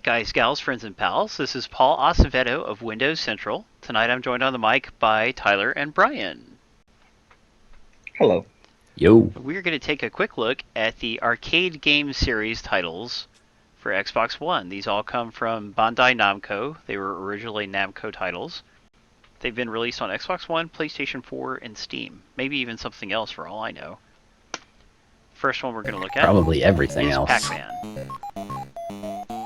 guys, gals, friends, and pals. This is Paul Acevedo of Windows Central. Tonight I'm joined on the mic by Tyler and Brian. Hello. Yo. We're going to take a quick look at the arcade game series titles for Xbox One. These all come from Bandai Namco. They were originally Namco titles. They've been released on Xbox One, PlayStation 4, and Steam. Maybe even something else for all I know. First one we're going to look at Probably everything is else. Pac Man.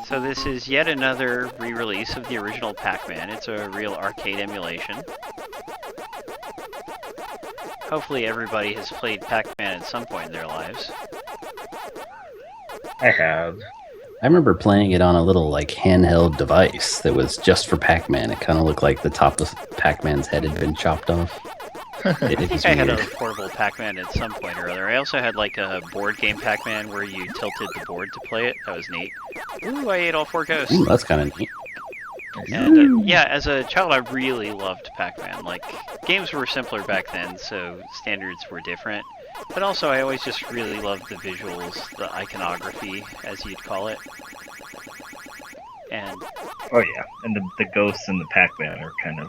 So this is yet another re-release of the original Pac Man. It's a real arcade emulation. Hopefully everybody has played Pac Man at some point in their lives. I have. I remember playing it on a little handheld device that was just for Pac Man. It kind of looked like the top of Pac Man's head had been chopped off. I think I had a portable Pac Man at some point or other. I also had a board game Pac Man where you tilted the board to play it. That was neat. Ooh, I ate all 4 ghosts. Ooh, that's kind of neat. And yeah, as a child, I really loved Pac Man. Games were simpler back then, so standards were different. But also, I always just really loved the visuals, the iconography, as you'd call it. And oh yeah, and the ghosts in the Pac Man are kind of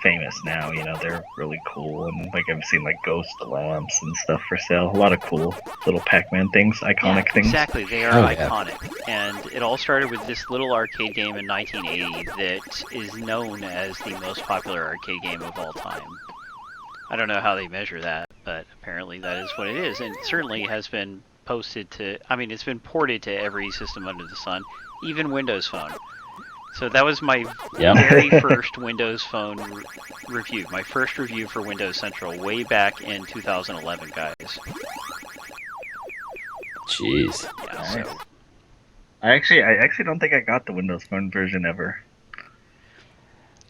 famous now. You know, they're really cool, and I've seen ghost lamps and stuff for sale. A lot of cool little Pac Man things, iconic things. Exactly, they are iconic. And it all started with this little arcade game in 1980 that is known as the most popular arcade game of all time. I don't know how they measure that, but apparently that is what it is, and it certainly has been posted to, it's been ported to every system under the sun, even Windows Phone. So that was my very first Windows Phone review, my first review for Windows Central way back in 2011, guys. Jeez. Yeah, nice. so. I actually don't think I got the Windows Phone version ever.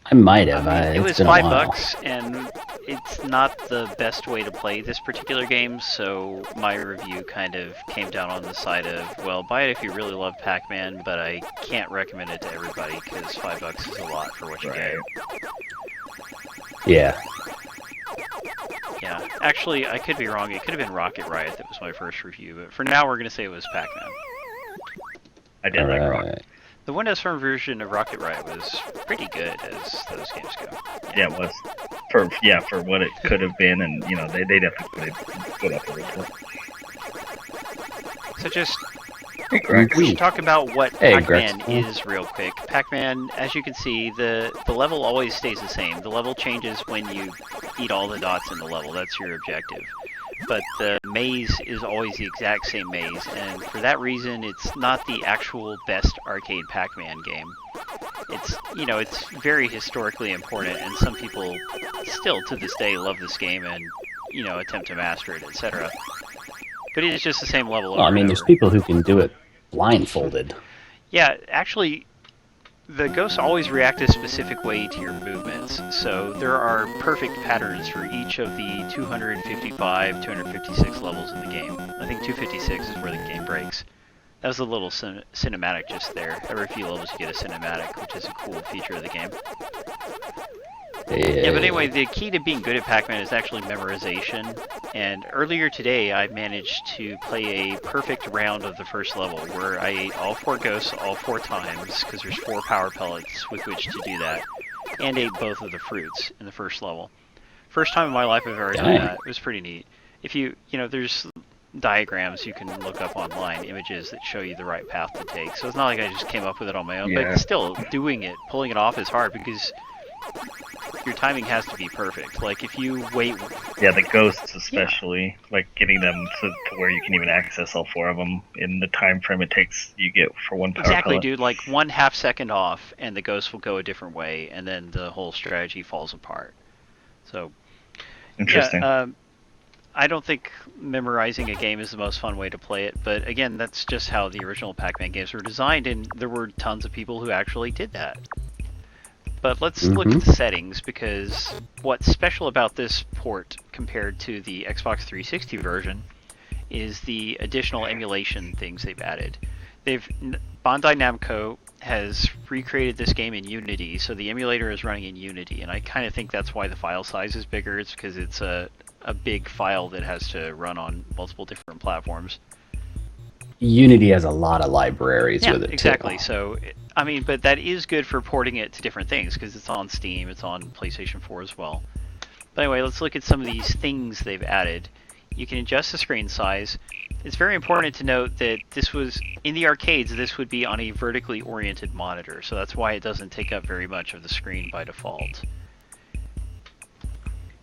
I might have. It was it's been a while. $5, and it's not the best way to play this particular game, so my review kind of came down on the side of, well, buy it if you really love Pac Man, but I can't recommend it to everybody because $5 is a lot for what you get. Yeah. Yeah, actually, I could be wrong. It could have been Rocket Riot that was my first review, but for now, we're going to say it was Pac Man. I did like Rocket. The Windows Phone version of Rocket Riot was pretty good as those games go. Yeah, it was. For what it could have been, and they definitely put up a little. So just We should talk about what Pac Man is real quick. Pac Man, as you can see, the level always stays the same. The level changes when you eat all the dots in the level. That's your objective. But the maze is always the exact same maze, and for that reason, it's not the actual best arcade Pac Man game. It's very historically important, and some people still to this day love this game and attempt to master it, etc. But it is just the same level. Well, there's people who can do it blindfolded. Yeah, actually, the ghosts always react a specific way to your movements, so there are perfect patterns for each of the 255, 256 levels in the game. I think 256 is where the game breaks. That was a little cinematic just there. Every few levels you get a cinematic, which is a cool feature of the game. Yeah, but anyway, the key to being good at Pac Man is actually memorization. And earlier today, I managed to play a perfect round of the first level, where I ate all 4 ghosts all 4 times, because there's 4 power pellets with which to do that, and ate both of the fruits in the first level. First time in my life I've ever done that. It was pretty neat. If there's diagrams you can look up online, images that show you the right path to take. So it's not like I just came up with it on my own, but still, doing it, pulling it off is hard, because your timing has to be perfect. If you wait... Yeah, the ghosts especially, getting them to where you can even access all 4 of them in the time frame it takes you get for 1 power Exactly, pellet. dude. 1/2 second off, and the ghost will go a different way, and then the whole strategy falls apart. So... Interesting. Yeah, I don't think memorizing a game is the most fun way to play it, but again, that's just how the original Pac Man games were designed, and there were tons of people who actually did that. But let's look at the settings, because what's special about this port compared to the Xbox 360 version is the additional emulation things they've added. Bandai Namco has recreated this game in Unity, so the emulator is running in Unity, and I kind of think that's why the file size is bigger. It's because it's a big file that has to run on multiple different platforms. Unity has a lot of libraries Yeah, with it exactly. too. So, I mean, but that is good for porting it to different things because it's on Steam, it's on PlayStation 4 as well. But anyway, let's look at some of these things they've added. You can adjust the screen size. It's very important to note that this was, in the arcades, this would be on a vertically oriented monitor, so that's why it doesn't take up very much of the screen by default.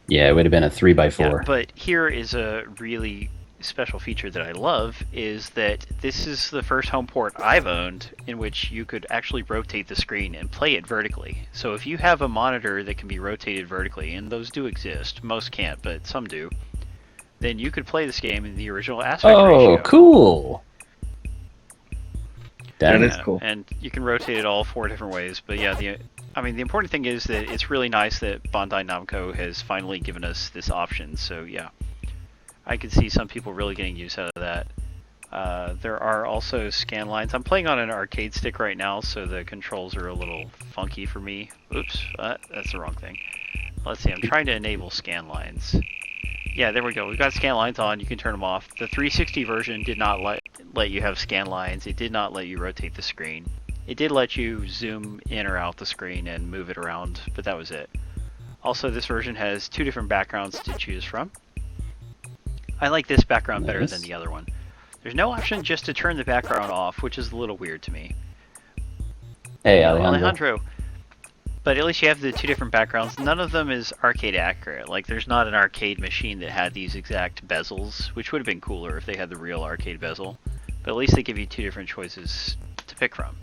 Yeah, it would have been a 3x4. Yeah, but here is a really special feature that I love, is that this is the first home port I've owned in which you could actually rotate the screen and play it vertically. So if you have a monitor that can be rotated vertically, and those do exist, most can't, but some do, then you could play this game in the original aspect ratio. Oh, cool! That is cool. And you can rotate it all 4 different ways, but yeah, the important thing is that it's really nice that Bandai Namco has finally given us this option, so yeah. I could see some people really getting use out of that. There are also scan lines. I'm playing on an arcade stick right now, so the controls are a little funky for me. Oops, that's the wrong thing. Let's see, I'm trying to enable scan lines. Yeah, there we go. We've got scan lines on. You can turn them off. The 360 version did not let you have scan lines. It did not let you rotate the screen. It did let you zoom in or out the screen and move it around, but that was it. Also, this version has 2 different backgrounds to choose from. I like this background better than the other one. There's no option just to turn the background off, which is a little weird to me. Hey, Alejandro. But at least you have the 2 different backgrounds. None of them is arcade accurate. Like, there's not an arcade machine that had these exact bezels, which would have been cooler if they had the real arcade bezel. But at least they give you 2 different choices to pick from.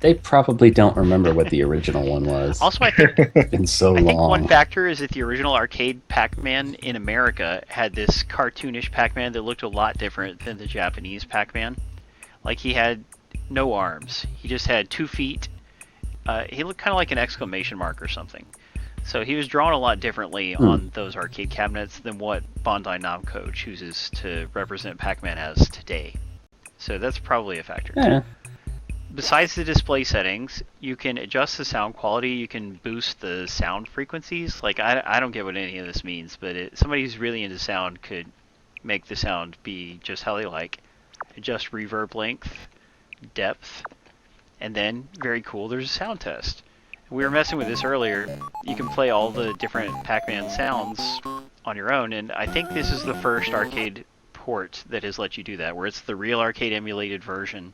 They probably don't remember what the original one was. Also, I think it's been so long. I think one factor is that the original arcade Pac Man in America had this cartoonish Pac Man that looked a lot different than the Japanese Pac Man. Like, he had no arms. He just had 2 feet. He looked kind of like an exclamation mark or something. So he was drawn a lot differently on those arcade cabinets than what Bandai Namco chooses to represent Pac Man as today. So that's probably a factor. Yeah. Besides the display settings, you can adjust the sound quality, you can boost the sound frequencies. Like, I don't get what any of this means, but somebody who's really into sound could make the sound be just how they like. Adjust reverb length, depth, and then, very cool, there's a sound test. We were messing with this earlier. You can play all the different Pac-Man sounds on your own, and I think this is the first arcade port that has let you do that, where it's the real arcade emulated version.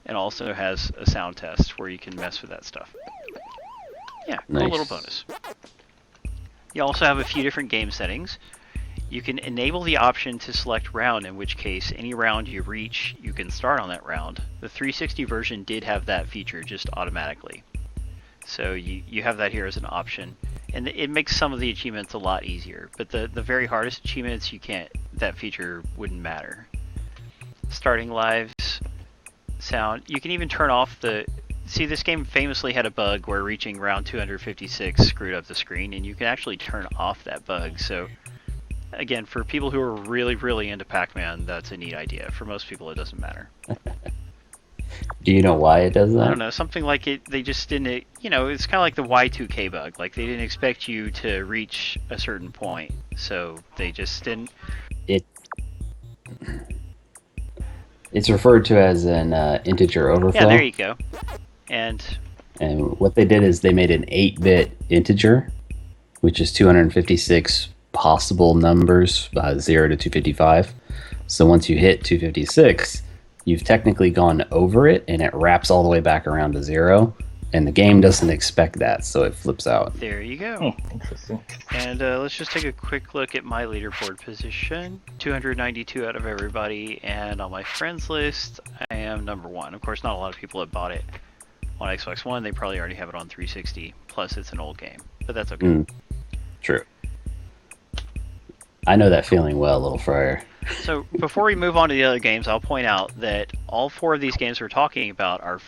And also has a sound test where you can mess with that stuff. Yeah, cool little bonus. You also have a few different game settings. You can enable the option to select round, in which case any round you reach, you can start on that round. The 360 version did have that feature just automatically. So you have that here as an option. And it makes some of the achievements a lot easier. But the very hardest achievements, that feature wouldn't matter. Starting lives. Sound. You can even turn off see, this game famously had a bug where reaching round 256 screwed up the screen, and you can actually turn off that bug. So again, for people who are really, really into Pac-Man, that's a neat idea. For most people, it doesn't matter. Do you know why it does that? I don't know. Something like they just didn't, it's kind of like the Y2K bug. Like, they didn't expect you to reach a certain point, so they just didn't. It's referred to as an integer overflow. Yeah, there you go. And what they did is they made an 8-bit integer, which is 256 possible numbers, 0 to 255. So once you hit 256, you've technically gone over it, and it wraps all the way back around to 0. And the game doesn't expect that, so it flips out. There you go. Oh, interesting. And let's just take a quick look at my leaderboard position. 292 out of everybody, and on my friends list, I am number 1. Of course, not a lot of people have bought it on Xbox One. They probably already have it on 360. Plus, it's an old game, but that's okay. True. I know that feeling well, little friar. So, before we move on to the other games, I'll point out that all 4 of these games we're talking about are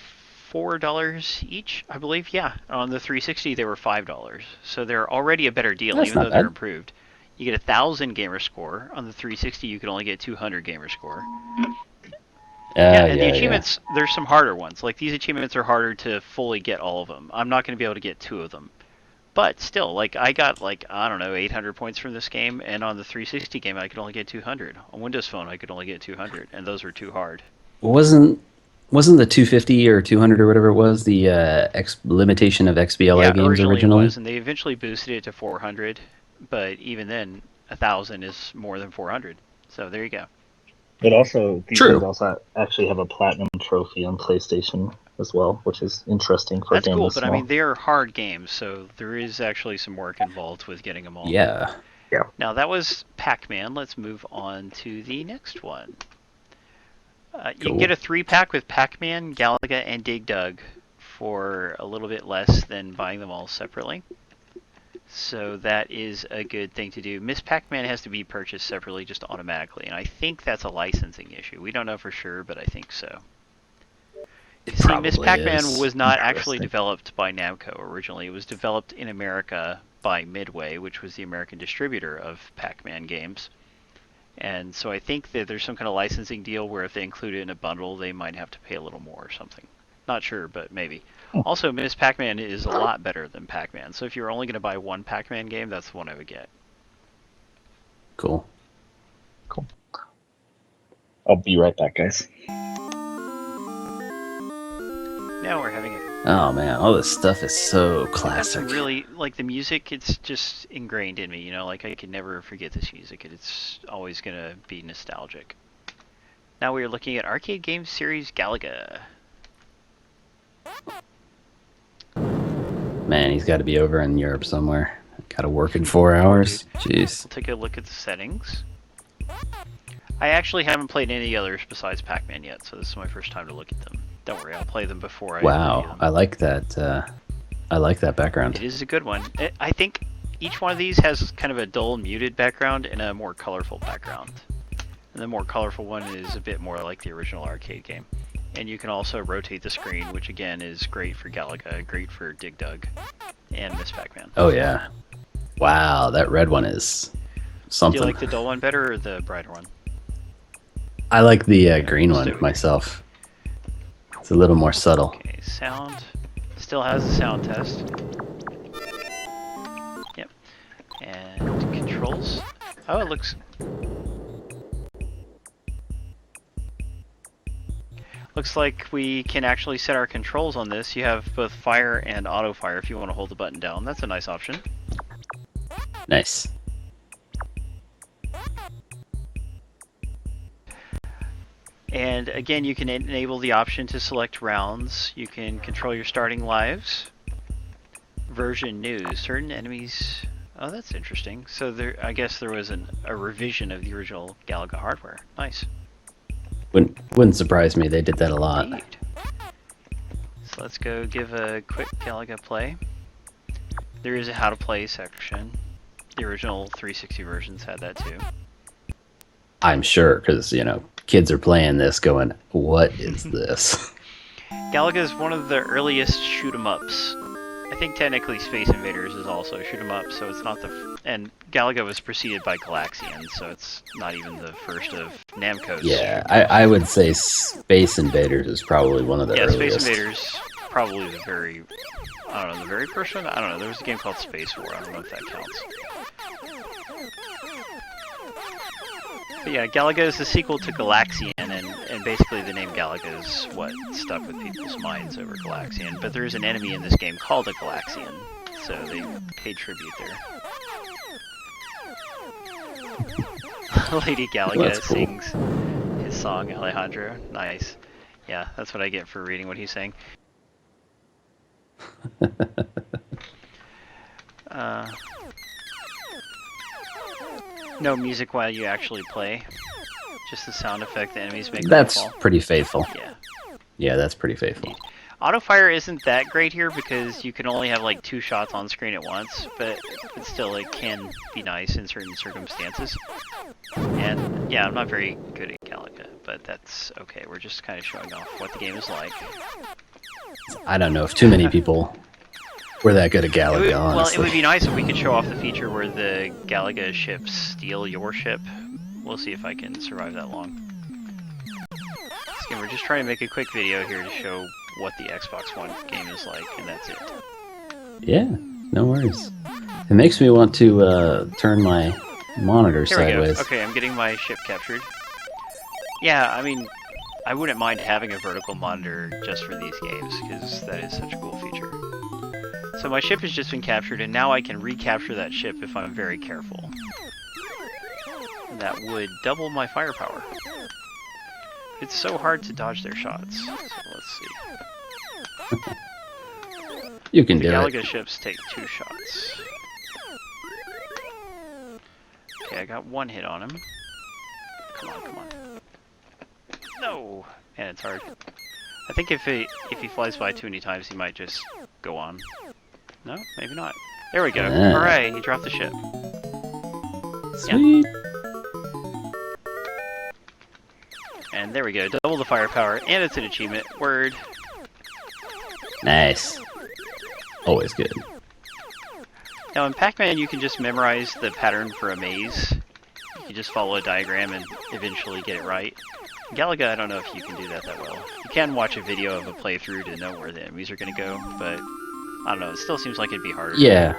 $4 each, I believe. Yeah, on the 360 they were $5, so they're already a better deal. Even though they're improved. You get 1,000 gamer score. On the 360 you could only get 200 gamer score. And the achievements, there's some harder ones. Like, these achievements are harder to fully get all of them. I'm not going to be able to get 2 of them, but still, like, I got, like, I don't know, 800 points from this game, and on the 360 game I could only get 200. On Windows Phone I could only get 200, and those were too hard. wasn't the 250 or 200 or whatever it was the limitation of XBLA Yeah, games originally it originally? was, and they eventually boosted it to 400. But even then, 1,000 is more than 400. So there you go. But also, these True. games also actually have a platinum trophy on PlayStation as well, which is interesting for That's a game cool, this but I small. mean, they are hard games, so there is actually some work involved with getting them all. Yeah. Now, that was Pac Man. Let's move on to the next one. You can get a 3-pack with Pac Man, Galaga, and Dig Dug for a little bit less than buying them all separately. So that is a good thing to do. Miss Pac Man has to be purchased separately just automatically, and I think that's a licensing issue. We don't know for sure, but I think so. See, Miss Probably Pac Man is. was not actually Interesting. developed by Namco originally. It was developed in America by Midway, which was the American distributor of Pac Man games. And so I think that there's some kind of licensing deal where if they include it in a bundle, they might have to pay a little more or something. Not sure, but maybe. Also, Miss Pac Man is a lot better than Pac Man. So if you're only going to buy one Pac Man game, that's the one I would get. Cool. I'll be right back, guys. Now we're having a Oh man, all this stuff is so That's classic. really, like, the music, it's just ingrained in me, you know, like I can never forget this music. It's always going to be nostalgic. Now we are looking at arcade game series Galaga. Man, he's got to be over in Europe somewhere. Got to work in 4 hours. Jeez. We'll take a look at the settings. I actually haven't played any others besides Pac Man yet, so this is my first time to look at them. Don't worry, I'll play them before I review Wow, them. I like that. I like that background. It is a good one. I think each one of these has kind of a dull, muted background and a more colorful background. And the more colorful one is a bit more like the original arcade game. And you can also rotate the screen, which again is great for Galaga, great for Dig Dug, and Miss Pac Man. Oh yeah. Wow, that red one is Do something. you like the dull one better or the brighter one? I like the green let's do one it. myself. It's a little more subtle. Okay, sound. Still has a sound test. Yep. And controls. Oh, it looks... Looks like we can actually set our controls on this. You have both fire and auto fire if you want to hold the button down. That's a nice option. Nice. And again, you can enable the option to select rounds. You can control your starting lives. Version news. Certain enemies... Oh, that's interesting. So there, I guess there was a revision of the original Galaga hardware. Nice. Wouldn't surprise me. They did that a lot. Indeed. So let's go give a quick Galaga play. There is a how to play section. The original 360 versions had that too. I'm sure, because kids are playing this, going, "What is this?" Galaga is one of the earliest shoot 'em ups. I think technically Space Invaders is also a shoot 'em up, so it's not the and Galaga was preceded by Galaxian, so it's not even the first of Namco's. Yeah, I would say Space Invaders is probably one of the Yeah, earliest. Space Invaders probably the very, I don't know, the very first one? I don't know, there was a game called Space War, I don't know if that counts. But yeah, Galaga is the sequel to Galaxian, and basically the name Galaga is what stuck with people's minds over Galaxian. But there is an enemy in this game called a Galaxian, so they paid tribute there. Lady Galaga Well, that's cool. sings his song, Alejandro. Nice. Yeah, that's what I get for reading what he's saying. No music while you actually play. Just the sound effect the enemies make when they That's fall. pretty faithful. Yeah. Yeah, that's pretty faithful. Auto fire isn't that great here because you can only have like 2 shots on screen at once, but still it can be nice in certain circumstances. And yeah, I'm not very good at Galaga, but that's okay. We're just kind of showing off what the game is like. I don't know if too many people were that good at It would, Galaga, well, it honestly. would be nice if we could show off the feature where the Galaga ships steal your ship. We'll see if I can survive that long. Again, we're just trying to make a quick video here to show what the Xbox One game is like, and that's it. Yeah, no worries. It makes me want to turn my monitor There we sideways. go. Okay, I'm getting my ship captured. Yeah, I mean, I wouldn't mind having a vertical monitor just for these games, because that is such a cool feature. So my ship has just been captured, and now I can recapture that ship if I'm very careful. And that would double my firepower. It's so hard to dodge their shots. So let's see. You can The do Galaga it. ships take 2 shots. Okay, I got 1 hit on him. Come on, come on. No! Man, it's hard. I think if he flies by too many times, he might just go on. No? Maybe not. There we go. Ah. Hooray! He dropped the ship. Sweet. And there we go. Double the firepower, and it's an achievement. Word. Nice. Always good. Now in Pac Man, you can just memorize the pattern for a maze. You can just follow a diagram and eventually get it right. In Galaga, I don't know if you can do that well. You can watch a video of a playthrough to know where the enemies are going to go, but I don't know. It still seems like it'd be harder. Yeah.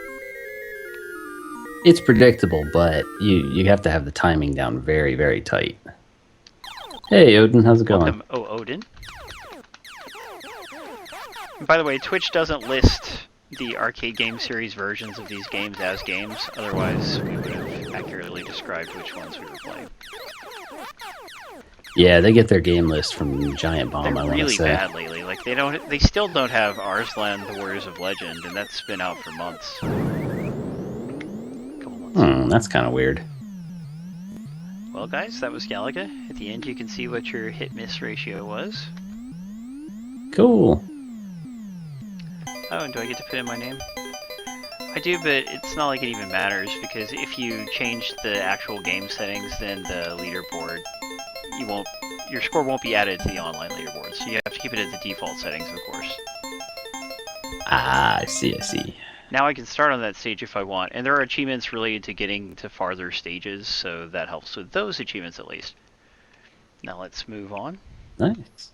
It's predictable, but you have to have the timing down very, very tight. Hey, Odin, how's it going? Welcome, Odin. And by the way, Twitch doesn't list the arcade game series versions of these games as games, otherwise we would have accurately described which ones we were playing. Yeah, they get their game list from Giant Bomb, They're I want to really say. bad lately. Like they still don't have Arslan, the Warriors of Legend, and that's been out for months. Couple months. That's kind of weird. Well, guys, that was Galaga. At the end, you can see what your hit-miss ratio was. Cool. Oh, and do I get to put in my name? I do, but it's not like it even matters, because if you change the actual game settings, then the leaderboard, your score won't be added to the online leaderboard, so you have to keep it at the default settings, of course. Ah, I see, I see. Now I can start on that stage if I want, and there are achievements related to getting to farther stages, so that helps with those achievements at least. Now let's move on. Nice.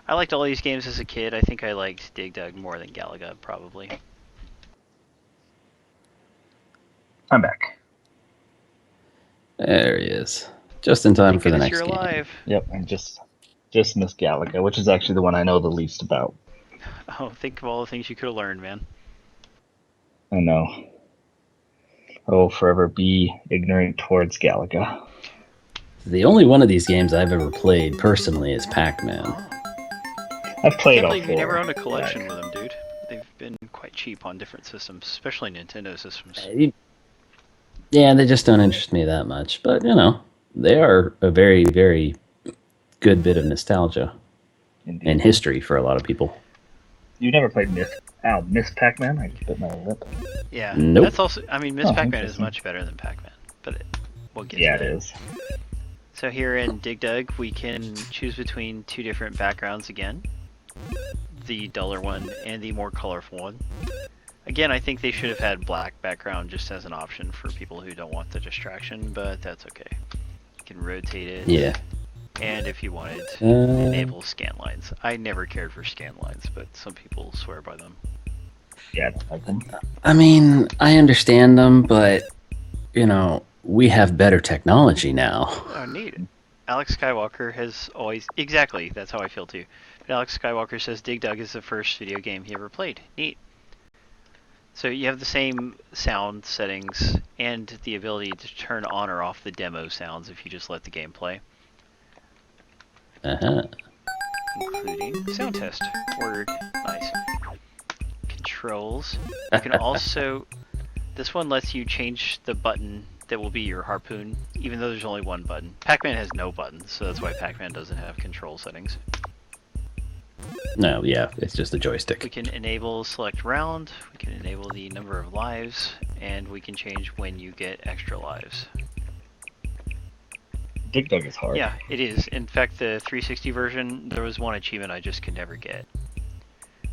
I liked all these games as a kid. I think I liked Dig Dug more than Galaga, probably. I'm back. There he is. Just in time Thank for the goodness next you're game. alive. Yep, I just missed Galaga, which is actually the one I know the least about. Oh, think of all the things you could have learned, man. I know. I will forever be ignorant towards Galaga. The only one of these games I've ever played personally is Pac Man. I've I played can't all believe four. you never owned a collection back. with them, dude. They've been quite cheap on different systems, especially Nintendo systems. Yeah, they just don't interest me that much. But, they are a very, very good bit of nostalgia Indeed. and history for a lot of people. You never played Miss Pac Man? I just bit my lip. Yeah, Nope. that's also. I mean, Miss Oh, Pac Man is interesting. much better than Pac Man, but we'll get Yeah, to it that. is. So here in Dig Dug, we can choose between 2 different backgrounds again. The duller one and the more colorful one. Again, I think they should have had black background just as an option for people who don't want the distraction, but that's okay. You can rotate it. Yeah. And if you wanted, enable Uh, scan lines. I never cared for scan lines, but some people swear by them. Yeah, I don't like them. I mean, I understand them, but, we have better technology now. Oh, neat. Alex Skywalker has always... Exactly, that's how I feel too. But Alex Skywalker says Dig Dug is the first video game he ever played. Neat. So you have the same sound settings and the ability to turn on or off the demo sounds if you just let the game play, Uh-huh. including sound test. Word. Nice. Controls. You can also... This one lets you change the button that will be your harpoon, even though there's only one button. Pac-Man has no buttons, so that's why Pac-Man doesn't have control settings. No, yeah, it's just a We joystick. can enable select round, we can enable the number of lives, and we can change when you get extra lives. Dig Dug is hard. Yeah, it is. In fact, the 360 version, there was one achievement I just could never get.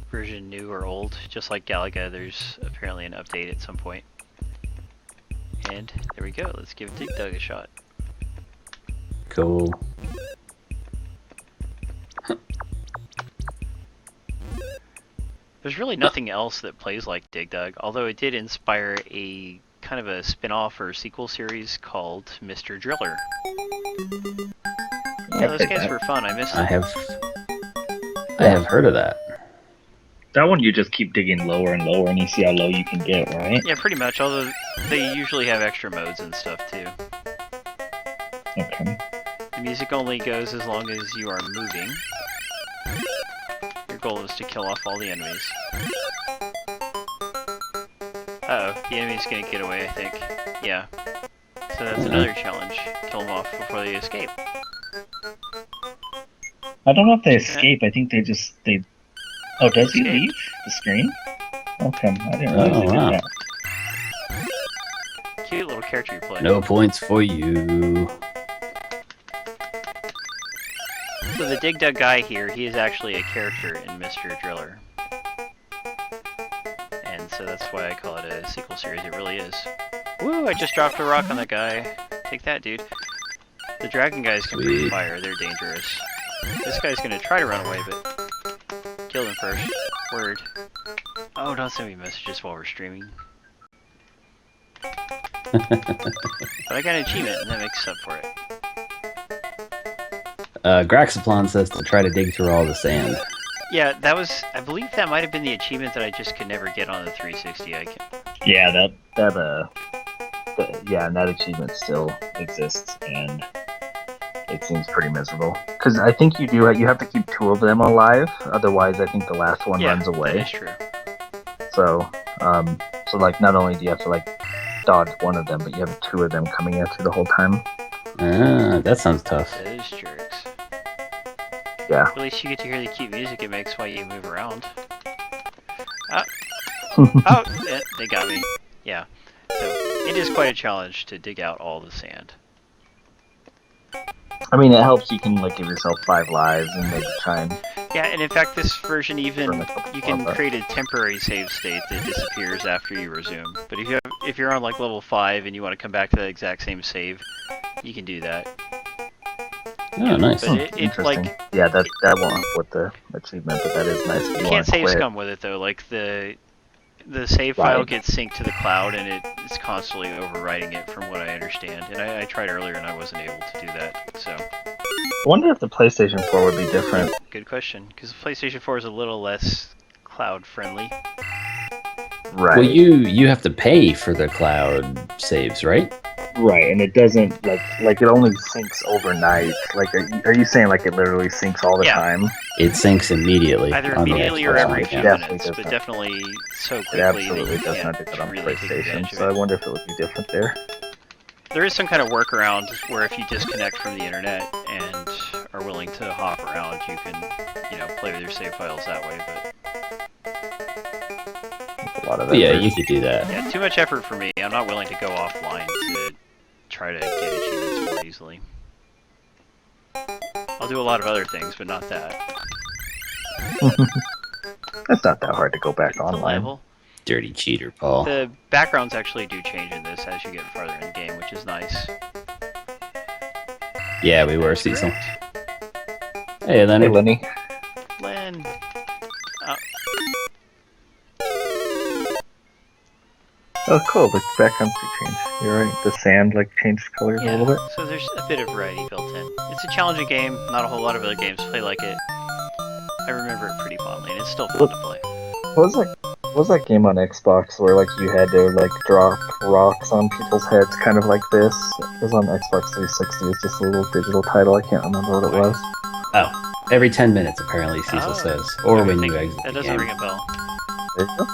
Version new or old, just like Galaga, there's apparently an update at some point. And there we go, let's give Dig Dug a shot. Cool. There's really nothing else that plays like Dig Dug, although it did inspire a kind of a spin-off or sequel series called Mr. Driller. Yeah, those games were fun. I missed I them. have heard of that. That one you just keep digging lower and lower, and you see how low you can get, right? Yeah, pretty much. Although they usually have extra modes and stuff too. Okay. The music only goes as long as you are moving. Your goal is to kill off all the enemies. Uh-oh, the enemy's gonna get away, I think. Yeah. So that's another challenge. Kill them off before they escape. I don't know if they escape. I think they. Oh, does he Escape. leave the screen? Okay, I didn't realize Oh, he wow. did that. Cute little character you play. No points for you. So the Dig Dug guy here, he is actually a character in Mr. Driller. And so that's why I call it a sequel series, it really is. Woo, I just dropped a rock on that guy. Take that, dude. The dragon guys can breathe Sweet. fire, they're dangerous. This guy's gonna try to run away, but kill him first. Word. Oh, don't send me messages while we're streaming. But I got an achievement, and that makes up for it. Graxaplon says to try to dig through all the sand. Yeah, that was... I believe that might have been the achievement that I just could never get on the 360. Yeah, and that achievement still exists, and it seems pretty miserable. Because I think you have to keep 2 of them alive, otherwise I think the last one runs that away. is true. So like not only do you have to like dodge one of them, but you have 2 of them coming at you the whole time. That sounds tough. Those jerks. Yeah. At least you get to hear the cute music it makes while you move around. Oh, they got me. Yeah. So, it is quite a challenge to dig out all the sand. I mean, it helps you can like give yourself 5 lives and maybe try and... Yeah, and in fact, this version even, Burn a couple you can more, but- create a temporary save state that disappears after you resume. But if you're on like level 5 and you want to come back to that exact same save, you can do that. Oh, nice. But it Interesting. like, Yeah, that won't help with the achievement, but that is nice. If you wanna can't save quit. scum with it though, like the save file Right. gets synced to the cloud and it's constantly overwriting it from what I understand. And I tried earlier and I wasn't able to do that, so... I wonder if the PlayStation 4 would be different. Good question, because the PlayStation 4 is a little less cloud friendly. Right. Well, you have to pay for the cloud saves, right? Right, and it doesn't like it only syncs overnight. Like, are you saying like it literally syncs all the Yeah. time? It syncs immediately. Either on the immediately or Xbox every One, few yeah. Definitely minutes, does but not. definitely so It quickly absolutely that does you not do can't that on really take advantage PlayStation. of So I it. wonder if it would be different there. There is some kind of workaround where if you disconnect from the internet and are willing to hop around, you can, play with your save files that way. But A lot of But yeah, effort. you could do that. yeah, too much effort for me. I'm not willing to go offline to try to get achievements more easily. I'll do a lot of other things, but not that. It's not that hard to go back It's a online. level. Dirty cheater, Paul. The backgrounds actually do change in this as you get farther in the game, which is nice. Yeah, we were, Cecil. Hey, Hey, Leonard. Lenny. Len. Oh, cool. The backgrounds do change. You're right. The sand changed colors a little bit. So there's a bit of variety built in. It's a challenging game. Not a whole lot of other games play like it. I remember it pretty fondly, and it's still fun to play. What was that game on Xbox where you had to drop rocks on people's heads, kind of like this? It was on Xbox 360. It's just a little digital title. I can't remember what it was. Oh, every 10 minutes, apparently, Cecil Oh. says. Or I when think you exit that the doesn't game. ring a bell. There you go.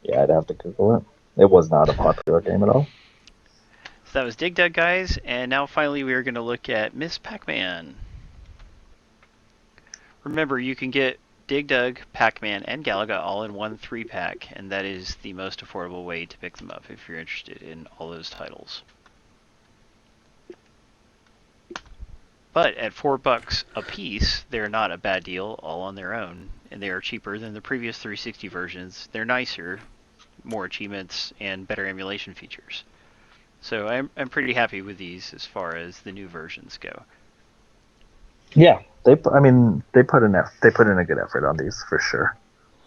Yeah, I'd have to Google it. It was not a popular game at all. So that was Dig Dug, guys, and now finally we are going to look at Miss Pac Man. Remember, you can get Dig Dug, Pac Man, and Galaga all in one 3-pack, and that is the most affordable way to pick them up if you're interested in all those titles. But at $4 a piece, they're not a bad deal all on their own, and they are cheaper than the previous 360 versions. They're nicer, more achievements, and better emulation features. So I'm pretty happy with these as far as the new versions go. Yeah, they put in a good effort on these for sure.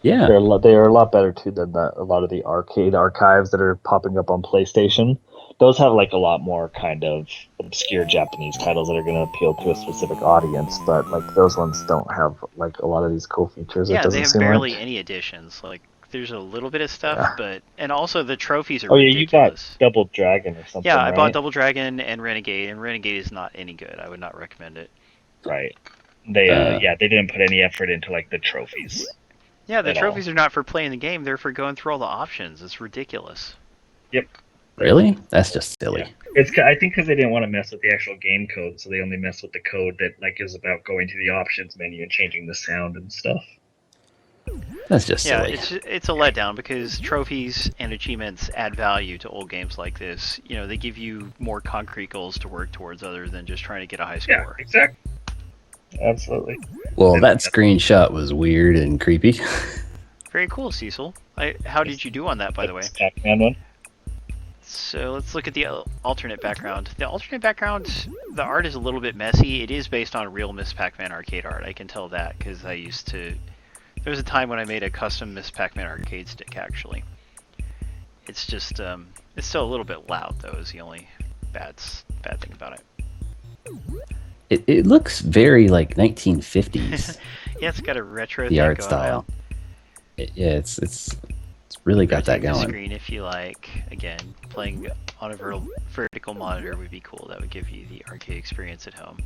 Yeah. They are a lot better too than a lot of the arcade archives that are popping up on PlayStation. those have like a lot more kind of obscure Japanese titles that are going to appeal to a specific audience, but like those ones don't have like a lot of these cool features. Yeah, it they doesn't have seem barely like. any additions. Like, there's a little bit of stuff, Yeah. but and also the trophies are Oh yeah, you bought ridiculous. Double Dragon or something. Yeah, I bought right? Double Dragon and Renegade is not any good. I would not recommend it. Right. They Uh, they didn't put any effort into like the trophies. Yeah, the At trophies all. are not for playing the game; they're for going through all the options. It's ridiculous. Yep. really? That's just silly. Yeah. I think because they didn't want to mess with the actual game code, so they only mess with the code that like is about going to the options menu and changing the sound and stuff. That's just Yeah, silly. it's a letdown because trophies and achievements add value to old games like this. You know, they give you more concrete goals to work towards other than just trying to get a high Yeah, score. exactly. Absolutely. Well, that screenshot was weird and creepy. Very cool, Cecil. How did you do on that, by the way? Pac Man one. So let's look at the alternate background. The alternate background, the art is a little bit messy. It is based on real Miss Pac-Man arcade art. I can tell that because there was a time when I made a custom Miss Pac-Man arcade stick, actually. It's just, it's still a little bit loud, though, is the only bad thing about it. It looks very like 1950s. Yeah, it's got a retro The thing art going style. on. Yeah, it's really got that Rotate the going. screen if you like. Again, playing on a vertical monitor would be cool. That would give you the arcade experience at home.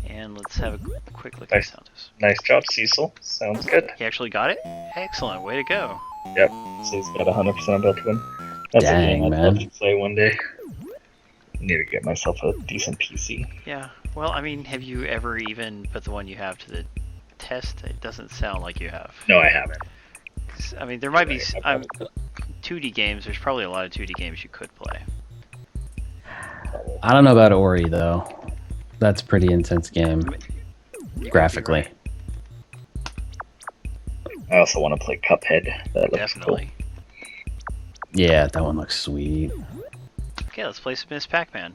And let's have a quick look at Nice. the sound test. Nice job, Cecil. Sounds good. He actually got it? Excellent, way to go. Yep. So he's got 100% built to him. That's Dang, a game I'd man. love to play one day. Need to get myself a decent PC. Yeah, well, I mean, have you ever even put the one you have to the test? It doesn't sound like you have. No, I haven't. 'Cause, I mean, there might be Right, 2D games. There's probably a lot of 2D games you could play. I don't know about Ori though. That's a pretty intense game You could be graphically. right. I also want to play Cuphead. That looks Definitely. Yeah, that one looks sweet. Okay, let's play some Miss Pac-Man.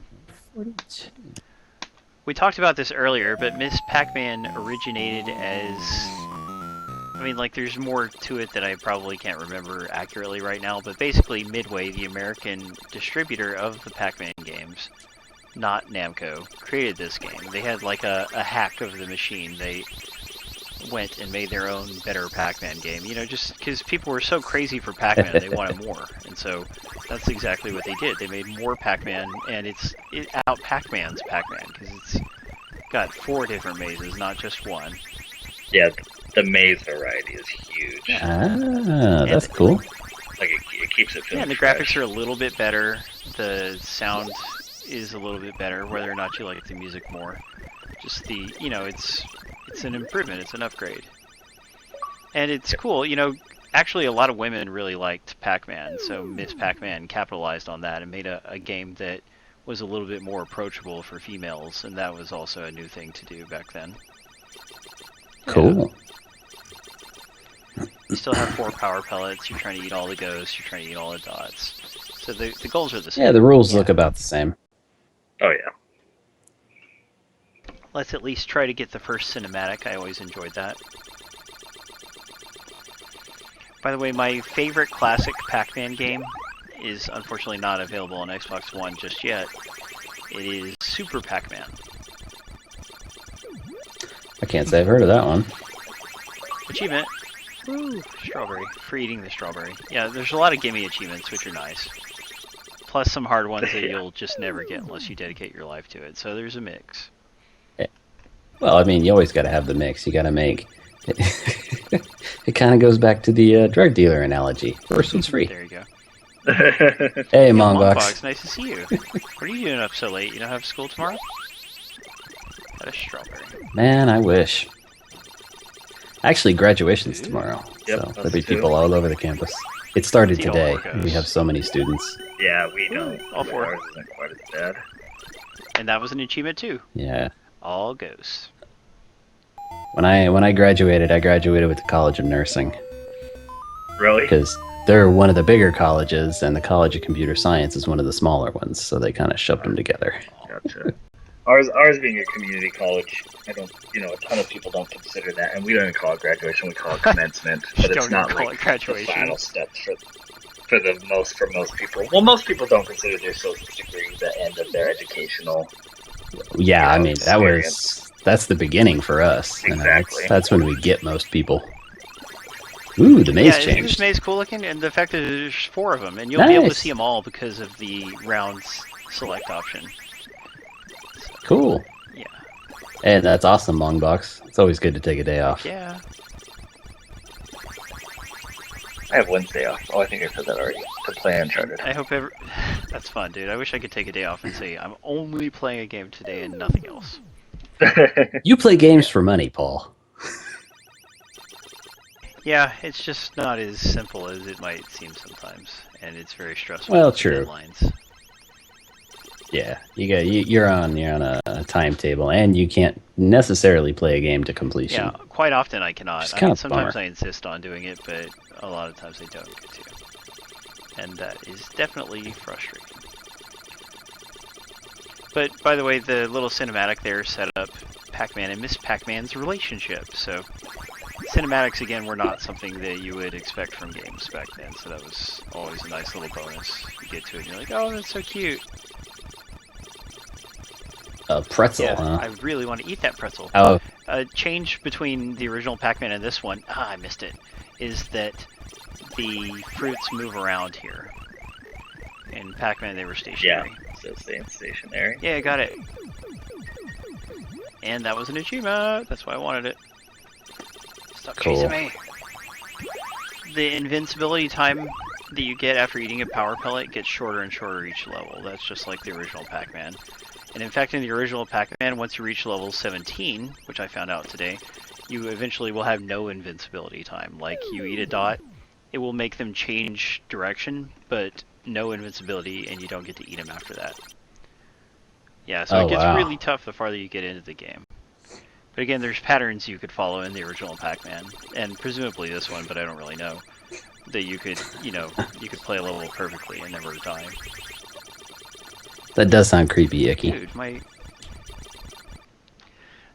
We talked about this earlier, but Miss Pac-Man originated as... I mean, like, there's more to it that I probably can't remember accurately right now, but basically Midway, the American distributor of the Pac-Man games, not Namco, created this game. They had, like, a hack of the machine. They went and made their own better Pac-Man game. You know, just because people were so crazy for Pac-Man, they wanted more. And so that's exactly what they did. They made more Pac-Man, and it out Pac-Man's Pac-Man, because it's got 4 different mazes, not just one. cool. Yeah, the maze variety is huge. Ah, that's cool. Like it keeps it Yeah, feeling and the fresh. graphics are a little bit better. The sound is a little bit better, whether or not you like the music more. Just the, you know, it's an improvement, it's an upgrade. And it's cool, you know, actually a lot of women really liked Pac-Man, so Miss Pac-Man capitalized on that and made a game that was a little bit more approachable for females, and that was also a new thing to do back then. Cool. You still have 4 power pellets, you're trying to eat all the ghosts, you're trying to eat all the dots. So the goals are the same. Yeah, the rules look about the same. Oh yeah. Let's at least try to get the first cinematic. I always enjoyed that. By the way, my favorite classic Pac-Man game is unfortunately not available on Xbox One just yet. It is Super Pac-Man. I can't say I've heard of that one. Achievement. Woo! Strawberry. For eating the strawberry. Yeah, there's a lot of gimme achievements, which are nice. Plus some hard ones that you'll just never get unless you dedicate your life to it. So there's a mix. Well, I mean, you always got to have the mix. You got to make. It kind of goes back to the drug dealer analogy. First one's free. There you go. Hey, Yeah, Mongox. Mongox, nice to see you. What are you doing up so late? You don't have school tomorrow? Got a strawberry. Man, I wish. Actually, graduation's tomorrow. Yep, So us there'll be too. people all over the campus. It started Let's eat all today. our ghosts. We have so many students. Yeah, we know. all 4. Ours isn't quite as bad. And that was an achievement too. Yeah. All ghosts. When I graduated with the College of Nursing Really? because they're one of the bigger colleges, and the College of Computer Science is one of the smaller ones. So they kind of shoved them together. Gotcha. Ours being a community college, a ton of people don't consider that, and we don't even call it graduation. We call it commencement, but Don't it's even not call like it graduation. the final step for. for most people. Well, most people don't consider their associate's degree the end of their educational. Yeah, I mean experience. that's the beginning for us. Exactly. That's when we get most people. Ooh, the maze Isn't changed. this maze cool looking? And the fact that there's 4 of them, and you'll be able to Nice. see them all because of the rounds select option. Cool. Yeah. And that's awesome, Longbox. It's always good to take a day off. Yeah. I have Wednesday off. Oh, I think I said that already. To play Uncharted. I hope that's fun, dude. I wish I could take a day off and say I'm only playing a game today and nothing else. You play games for money, Paul. Yeah, it's just not as simple as it might seem sometimes, and it's very stressful. Well, with true. Deadlines. Yeah, you're on a timetable, and you can't necessarily play a game to completion. Yeah, quite often I cannot. It's I kind mean, of sometimes bummer. I insist on doing it, but a lot of times I don't get to. And that is definitely frustrating. But, by the way, the little cinematic there set up Pac-Man and Miss Pac-Man's relationship, so cinematics, again, were not something that you would expect from games back then, so that was always a nice little bonus. You get to it and you're like, oh, that's so cute. A pretzel, Yeah, huh? I really want to eat that pretzel. Oh, A change between the original Pac-Man and this one, I missed it, is that the fruits move around here. In Pac-Man, they were stationary. So staying stationary. Yeah, I got it. And that was an achievement. That's why I wanted it. Stop Cool. chasing me. The invincibility time that you get after eating a power pellet gets shorter and shorter each level. That's just like the original Pac-Man. And in fact, in the original Pac-Man, once you reach level 17, which I found out today, you eventually will have no invincibility time. Like, you eat a dot, it will make them change direction, but no invincibility, and you don't get to eat them after that. Yeah, so it gets really tough the farther you get into the game. But again, there's patterns you could follow in the original Pac-Man, and presumably this one, but I don't really know, that you could, you could play a level perfectly and never die. that does sound creepy, icky. Dude,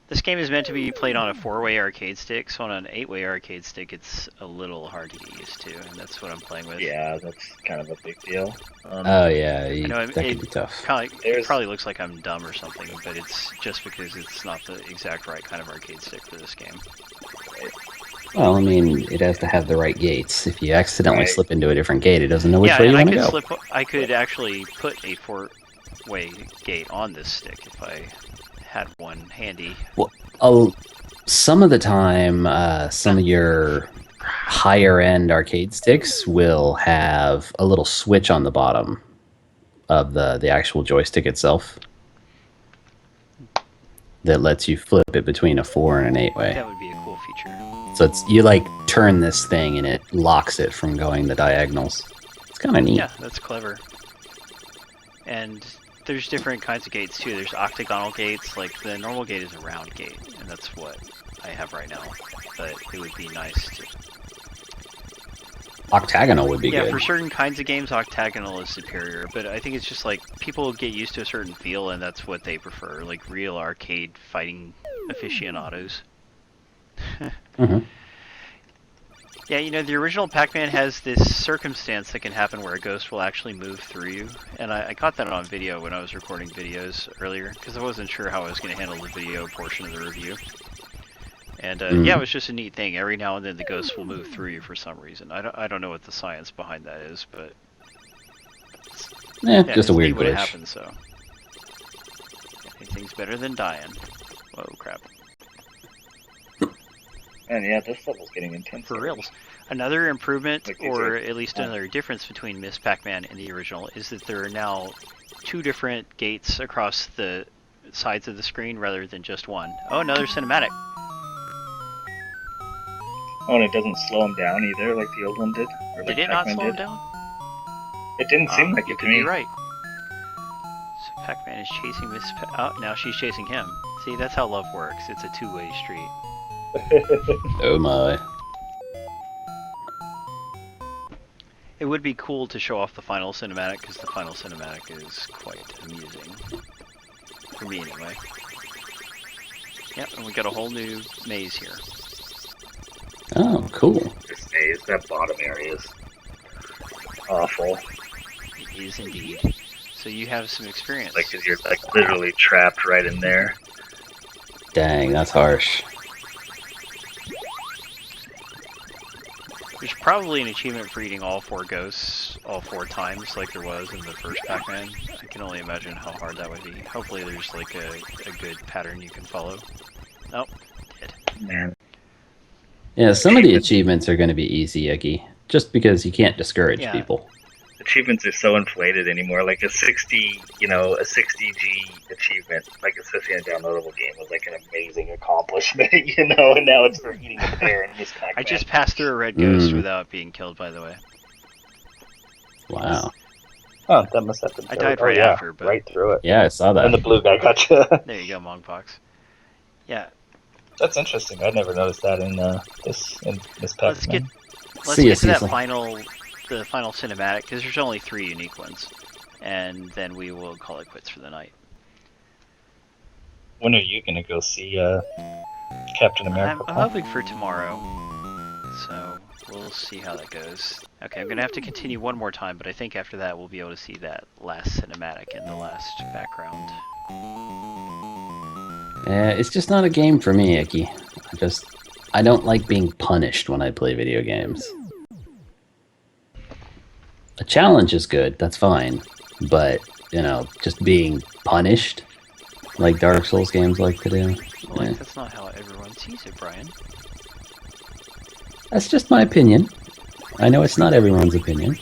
this game is meant to be played on a 4-way arcade stick, so on an 8-way arcade stick, it's a little hard to get used to, and that's what I'm playing with. Yeah, that's kind of a big deal. Oh yeah, I know that could be tough. It probably looks like I'm dumb or something, but it's just because it's not the exact right kind of arcade stick for this game. Well, I mean, it has to have the right gates. If you accidentally slip into a different gate, it doesn't know which way you want to go. I could actually put a 4-way gate on this stick if I had one handy. Well, some of the time, some of your higher end arcade sticks will have a little switch on the bottom of the actual joystick itself that lets you flip it between a 4 and an 8-way. That would be a cool feature. So it's you like turn this thing and it locks it from going the diagonals. It's kind of neat. Yeah, that's clever. And there's different kinds of gates too. There's octagonal gates, like the normal gate is a round gate, and that's what I have right now. But it would be nice to... Octagonal would be Yeah, good. for certain kinds of games, octagonal is superior, but I think it's just like people get used to a certain feel, and that's what they prefer, like real arcade fighting aficionados. Mm-hmm. Yeah, the original Pac-Man has this circumstance that can happen where a ghost will actually move through you, and I caught that on video when I was recording videos earlier, because I wasn't sure how I was going to handle the video portion of the review. And yeah, it was just a neat thing. Every now and then the ghost will move through you for some reason. I don't know what the science behind that is, but Just a weird when it glitch. happens, so anything's better than dying. Whoa, crap. And yeah, this level's getting intense. For reals. Another improvement, Like these or are- at least another difference between Miss Pac-Man and the original, is that there are now 2 different gates across the sides of the screen rather than just one. Oh, another cinematic. Oh, and it doesn't slow him down either, like the old one did. Or like Did it not Pac-Man slow him did. down? It didn't seem like You it to could me. be right. So Pac-Man is chasing Miss oh, now she's chasing him. See, that's how love works. It's a 2-way street. Oh my. It would be cool to show off the final cinematic, because the final cinematic is quite amusing. For me, anyway. Yep, and we got a whole new maze here. Oh, cool. This maze, that bottom area is awful. It is indeed. So you have some experience. Like, 'cause you're like literally trapped right in there. Dang, that's harsh. There's probably an achievement for eating all 4 ghosts all 4 times, like there was in the first Pac Man. I can only imagine how hard that would be. Hopefully, there's like a good pattern you can follow. Nope, dead. Man, Yeah, some of the achievements are going to be easy, Iggy, just because you can't discourage Yeah. people. achievements are so inflated anymore. Like a 60, a 60G achievement, like especially in a downloadable game, was like an amazing accomplishment, and now it's for eating a pear in this Pac-Man. I just passed through a red ghost Mm. without being killed, by the way. Wow. Oh, that must have been. I died right after, but right through it. Yeah, I saw that. And the blue guy got you. there you go, Monkbox. Yeah, That's interesting. I never noticed that in this let's get Pac-Man. let's See ya, get to that Cecil. the final cinematic, because there's only 3 unique ones, and then we will call it quits for the night. When are you gonna go see Captain America? I'm hoping for tomorrow, so we'll see how that goes. Okay, I'm gonna have to continue one more time, but I think after that we'll be able to see that last cinematic in the last background. It's just not a game for me, Icky. I don't like being punished when I play video games. A challenge is good, that's fine. But, just being punished, like Dark Souls games like to do, Well, yeah. that's not how everyone sees it, Brian. That's just my opinion. I know it's not everyone's opinion.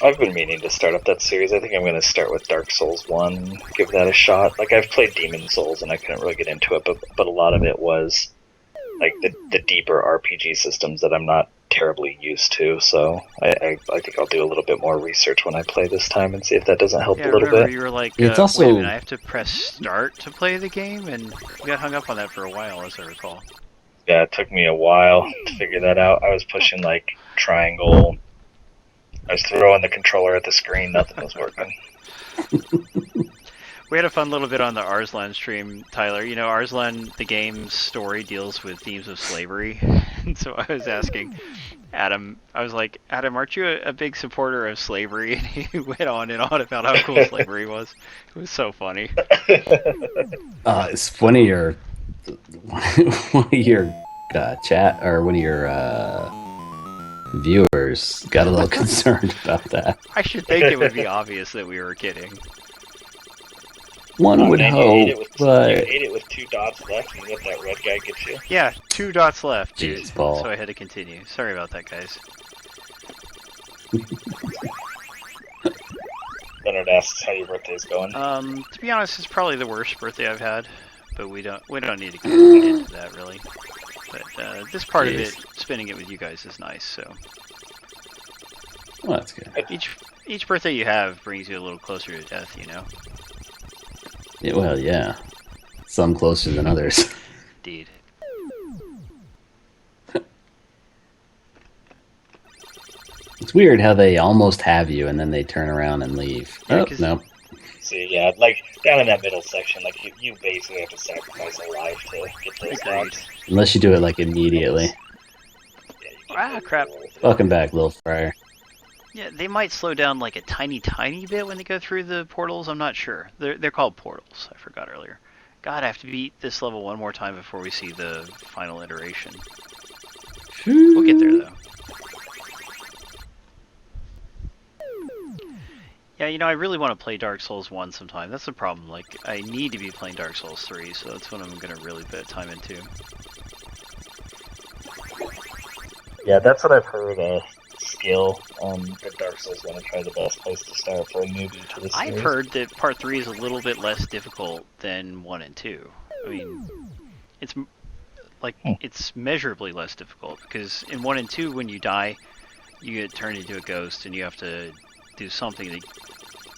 I've been meaning to start up that series. I think I'm going to start with Dark Souls 1, give that a shot. Like, I've played Demon Souls, and I couldn't really get into it, but a lot of it was, like, the deeper RPG systems that I'm not terribly used to, so I think I'll do a little bit more research when I play this time and see if that doesn't help Yeah, a little remember bit. you were like, It's wait also- a minute, I have to press start to play the game, and you got hung up on that for a while, as I recall. Yeah, it took me a while to figure that out. I was pushing, like, triangle. I was throwing the controller at the screen, nothing was working. We had a fun little bit on the Arslan stream, Tyler. You know, Arslan, the game's story deals with themes of slavery. And so I was asking Adam, I was like, Adam, aren't you a big supporter of slavery? And he went on and on about how cool slavery was. It was so funny. It's one of your chat, or one of your viewers got a little concerned about that. I should think it would be obvious that we were kidding. One would Man, hope, but you ate it with 2 dots left, and let that red guy get you. Yeah, 2 dots left, dude. Jeez, Paul. So I had to continue. Sorry about that, guys. Leonard asks how your birthday's going. To be honest, it's probably the worst birthday I've had, but we don't need to get into that really. But this part of it, spending it with you guys, is nice. So well, that's good. each birthday you have brings you a little closer to death, you know. Yeah, well, yeah. Some closer than others. Indeed. It's weird how they almost have you and then they turn around and leave. Yeah, Oh, 'cause- no. See, yeah, like, down in that middle section, like, you basically have to sacrifice a life to get those Agreed. dots. Unless you do it, like, immediately. Yeah, you Ah, crap. Welcome back, little fryer. Yeah, they might slow down like a tiny bit when they go through the portals. I'm not sure. They're called portals. I forgot earlier. God, I have to beat this level one more time before we see the final iteration. We'll get there though. Yeah, you know, I really want to play Dark Souls 1 sometime. That's the problem. Like, I need to be playing Dark Souls 3, so that's what I'm going to really put time into. Yeah, that's what I've heard. Skill at Dark Souls 1 is probably the best place to start for a newbie to the series. I've heard that Part 3 is a little bit less difficult than 1 and 2. I mean, it's it's measurably less difficult, because in 1 and 2, when you die, you get turned into a ghost, and you have to do something that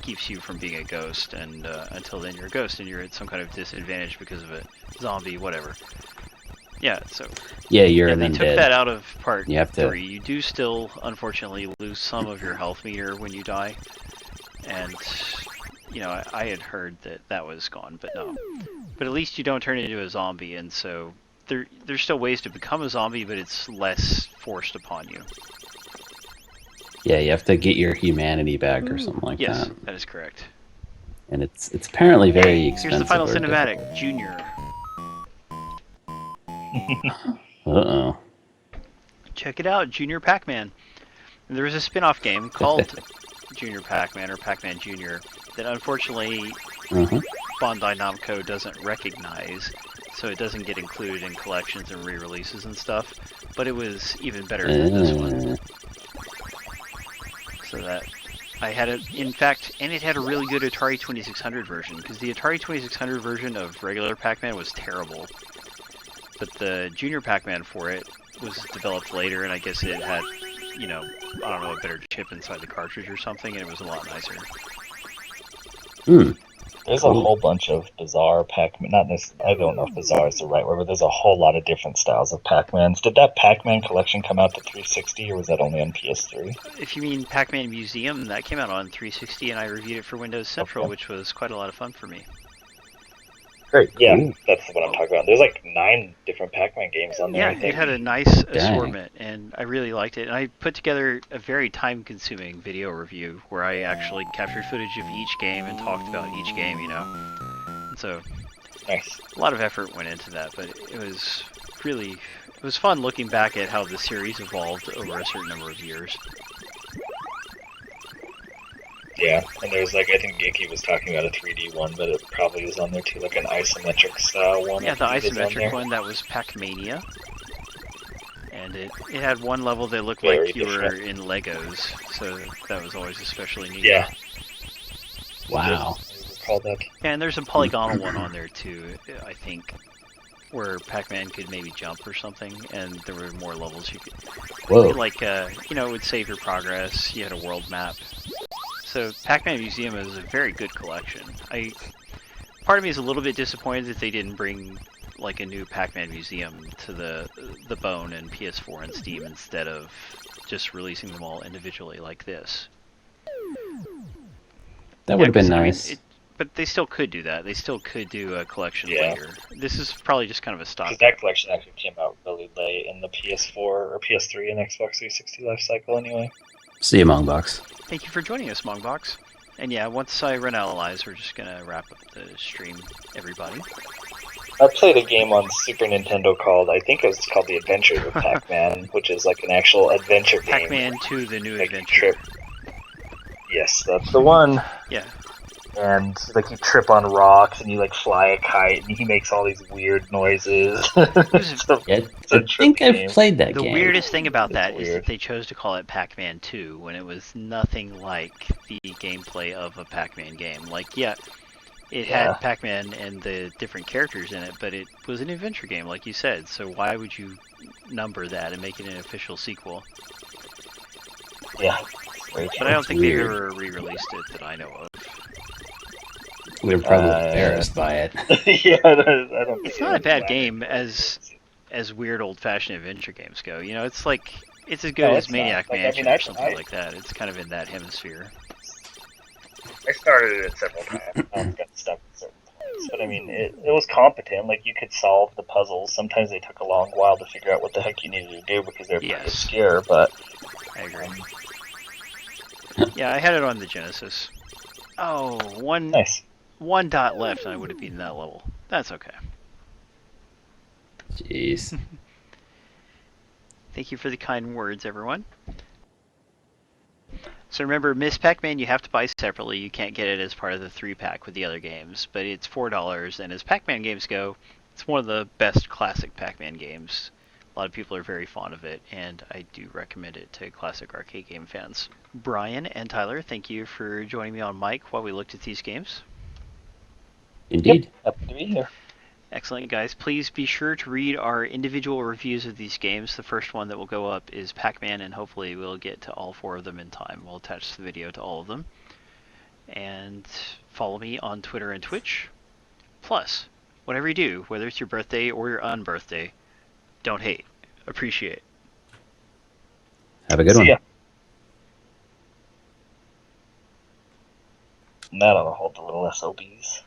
keeps you from being a ghost, and until then you're a ghost, and you're at some kind of disadvantage because of a zombie, whatever. Yeah, so Yeah, you're they then took dead. that out of Part You have to- 3. You do still, unfortunately, lose some of your health meter when you die, and you know, I had heard that was gone, but no. But at least you don't turn into a zombie, and so there's still ways to become a zombie, but it's less forced upon you. Yeah, you have to get your humanity back or something like Yes, that. that is correct. And it's apparently very expensive. Here's the final or cinematic, difficult. Junior. Uh-oh. Check it out, Junior Pac Man. There was a spin-off game called Junior Pac Man or Pac Man Junior that unfortunately Uh-huh. Bandai Namco doesn't recognize, so it doesn't get included in collections and re-releases and stuff. But it was even better than this one. So that I had it, in fact, and it had a really good Atari 2600 version, because the Atari 2600 version of regular Pac-Man was terrible. But the Junior Pac-Man for it was developed later, and I guess it had, you know, I don't know, a better chip inside the cartridge or something, and it was a lot nicer. Hmm. There's Cool. a whole bunch of bizarre Pac-Man. Not this. I don't know if bizarre is the right word, but there's a whole lot of different styles of Pac-Mans. Did that Pac-Man collection come out to 360, or was that only on PS3? If you mean Pac-Man Museum, that came out on 360, and I reviewed it for Windows Central, Okay. which was quite a lot of fun for me. Great. Yeah, Cool. that's what I'm talking about. There's like 9 different Pac-Man games on there. Yeah, I it think. had a nice assortment, and I really liked it. And I put together a very time-consuming video review where I actually captured footage of each game and talked about each game, you know. And so Nice. a lot of effort went into that, but it was fun looking back at how the series evolved over a certain number of years. Yeah, and there's like, I think Geki was talking about a 3D one, but it probably was on there too, like an isometric style one. Yeah, the I think is on isometric there. one, that was Pac-Mania. And it had one level that looked Very like you were different. in Legos, so that was always especially neat. Yeah. Wow. I recall that. Yeah, and there's a polygonal one on there too, I think, where Pac-Man could maybe jump or something, and there were more levels you could... Whoa. Like, you know, it would save your progress, you had a world map. So Pac-Man Museum is a very good collection. Part of me is a little bit disappointed that they didn't bring like a new Pac-Man Museum to the Bone and PS4 and Steam instead of just releasing them all individually like this. That would have been 'cause, nice. but they still could do that. They still could do a collection Yeah. later. This is probably just kind of a Because stop. that collection actually came out really late in the PS4 or PS3 and Xbox 360 life cycle anyway. See you, Mongbox. Thank you for joining us, Mongbox. And yeah, once I run out of lives, we're just gonna wrap up the stream, everybody. I played a game on Super Nintendo called, I think it was called The Adventures of Pac-Man, which is like an actual adventure game. Pac-Man 2: The New Like you Adventure. trip. Yes, that's the one. Yeah. And like you trip on rocks and you like fly a kite and he makes all these weird noises. So, Yeah, it's a I think trippy I've game. played that The game. weirdest thing about that is weird. that they chose to call it Pac-Man 2 when it was nothing like the gameplay of a Pac-Man game. Like, yeah, it Yeah. had Pac-Man and the different characters in it, but it was an adventure game, like you said. So why would you number that and make it an official sequel? Yeah. Very But I don't It's think they've weird. ever re-released it that I know of. We're probably Uh, embarrassed by it. Yeah, I don't think It's not a it bad was game landed. as weird old-fashioned adventure games go. You know, it's like it's as good No, as it's not. Maniac Like, I Mansion mean, or something I- like that. It's kind of in that hemisphere. I started it several times. I got stuck at certain points. But I mean, it was competent. Like, you could solve the puzzles. Sometimes they took a long while to figure out what the heck you needed to do because they're pretty Yes. obscure, but I agree. Yeah, I had it on the Genesis. Oh, nice. one dot left and I would have beaten that level. That's okay. Jeez. Thank you for the kind words, everyone. So remember, Miss Pac-Man you have to buy separately. You can't get it as part of the 3-pack with the other games, but it's $4, and as Pac-Man games go, it's one of the best classic Pac-Man games. A lot of people are very fond of it, and I do recommend it to classic arcade game fans. Brian and Tyler, thank you for joining me on mic while we looked at these games. Indeed. Happy to be here. Excellent, guys. Please be sure to read our individual reviews of these games. The first one that will go up is Pac-Man, and hopefully we'll get to all 4 of them in time. We'll attach the video to all of them. And follow me on Twitter and Twitch. Plus, whatever you do, whether it's your birthday or your unbirthday, don't hate. Appreciate. Have a good See one. ya. And that ought to hold the little SOBs.